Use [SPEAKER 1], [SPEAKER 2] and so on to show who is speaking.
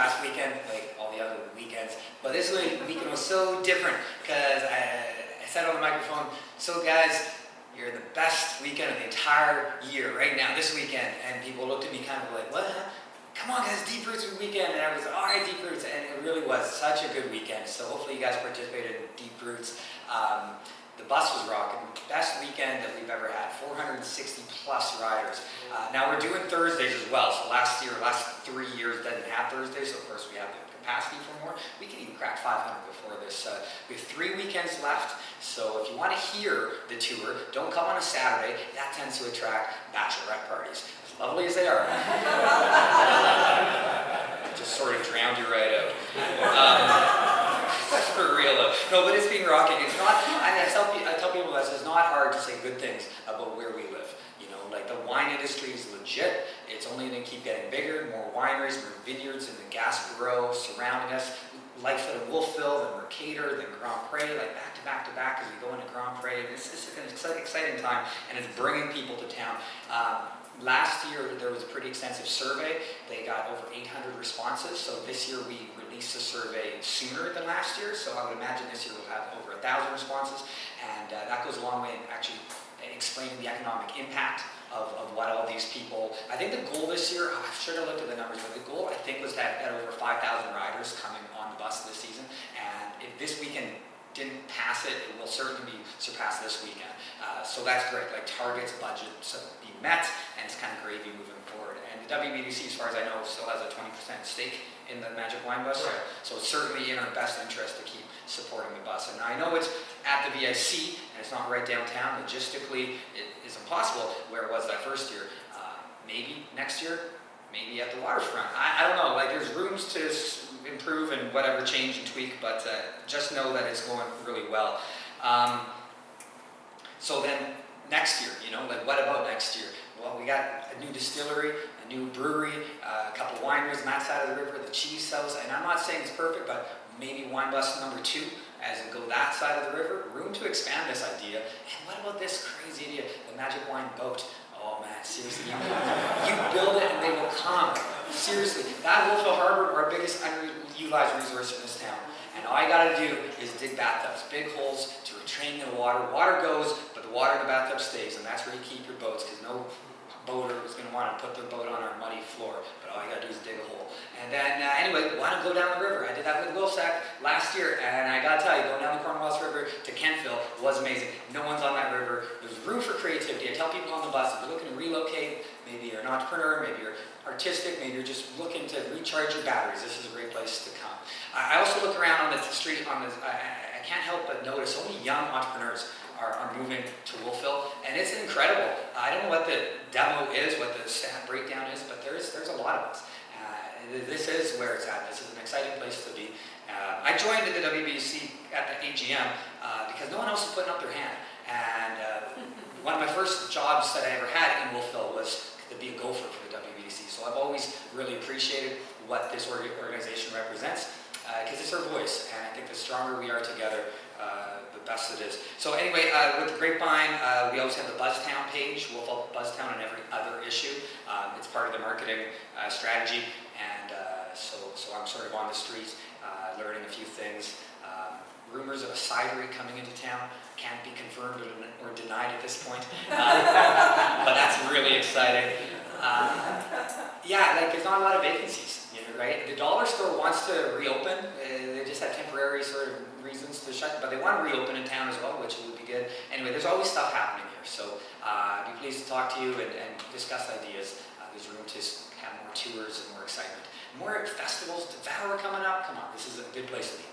[SPEAKER 1] last weekend, like all the other weekends, but this weekend was so different because I said on the microphone, so guys, you're the best weekend of the entire year right now, this weekend. And people looked at me kind of like, what? Come on guys, Deep Roots weekend. And I was, all right, Deep Roots. And it really was such a good weekend. So hopefully you guys participated in Deep Roots. The bus was rocking. Best weekend that we've ever had. 460 plus riders. Now we're doing Thursdays as well. So last 3 years didn't have Thursdays. So of course we have the capacity for more. We can even crack 500 before this. We have 3 weekends left. So if you want to hear the tour, don't come on a Saturday. That tends to attract bachelorette parties. As lovely as they are. Just sort of drowned you right out. For real though. No, but it's been rocking. It's not, I tell people this, it's not hard to say good things about where we live. You know, like the wine industry is legit. It's only going to keep getting bigger, more wineries, more vineyards in the Gaspereau surrounding us. Life at Wolfville, then Mercator, then Grand Pré, like back to back to back as we go into Grand Pré. It's an exciting time, and it's bringing people to town. Last year, there was a pretty extensive survey. They got over 800 responses. So this year, we released the survey sooner than last year. So I would imagine this year we'll have over 1,000 responses. And that goes a long way in actually explaining the economic impact of what all these people, I think the goal this year, I should have looked at the numbers, but the goal I think was to have over 5,000 riders coming on the bus this season. And if this weekend didn't pass it, it will certainly be surpassed this weekend. So that's great, like targets, budgets be met, and it's kind of gravy moving forward. And the Wbdc, as far as I know, still has a 20% stake in the Magic Wine Bus. Right. So it's certainly in our best interest to keep supporting the bus. And I know it's at the VIC, and it's not right downtown. Logistically, it is impossible where it was that first year. Maybe next year, maybe at the waterfront. I don't know, like there's rooms to improve and whatever, change and tweak, but just know that it's going really well. So then next year, you know, like what about next year? Well, we got a new distillery, a new brewery, a couple of wineries on that side of the river, the cheese house, and I'm not saying it's perfect, but maybe wine bus number 2 as we go that side of the river. Room to expand this idea. And what about this crazy idea, the Magic Wine boat? Oh man, seriously, you build it and they will come. Seriously, that Wolfville Harbor, our biggest underutilized resource in this town. And all you gotta do is dig bathtubs, big holes to retain the water. Water goes, but the water in the bathtub stays, and that's where you keep your boats, because no boater is gonna want to put their boat on our muddy floor. But all you gotta do is dig a hole. And then, anyway, why not go down the river? I did that with Wolfsack last year, and I gotta tell you, going down the Cornwallis River to Kentville was amazing. No one's on that river. There's room for creativity. I tell people on the bus, if you're looking to relocate, maybe you're an entrepreneur, maybe you're artistic, maybe you're just looking to recharge your batteries, this is a great place to come. I also look around on the street, I can't help but notice so many young entrepreneurs are moving to Wolfville, and it's incredible. I don't know what the demo is, what the stat breakdown is, but there's a lot of us. This is where it's at. This is an exciting place to be. I joined the WBDC at the AGM because no one else was putting up their hand. And one of my first jobs that I ever had in Wolfville was to be a gopher for the WBDC. So I've always really appreciated what this organization represents because it's our voice. And I think the stronger we are together, the best it is. So anyway, with the Grapevine, we always have the Buzztown page, Wolfville Buzztown on every other issue. It's part of the marketing strategy, and so I'm sort of on the street learning a few things. Rumors of a cidery coming into town can't be confirmed or denied at this point, but that's really exciting. Yeah, like there's not a lot of vacancies, you know, right? The dollar store wants to reopen. They just have temporary sort of reasons to shut, but they want to reopen in town as well, which would be good. Anyway, there's always stuff happening here, so I'd be pleased to talk to you and discuss ideas. There's room to have more tours and more excitement. More festivals, Devour coming up. Come on, this is a good place to be.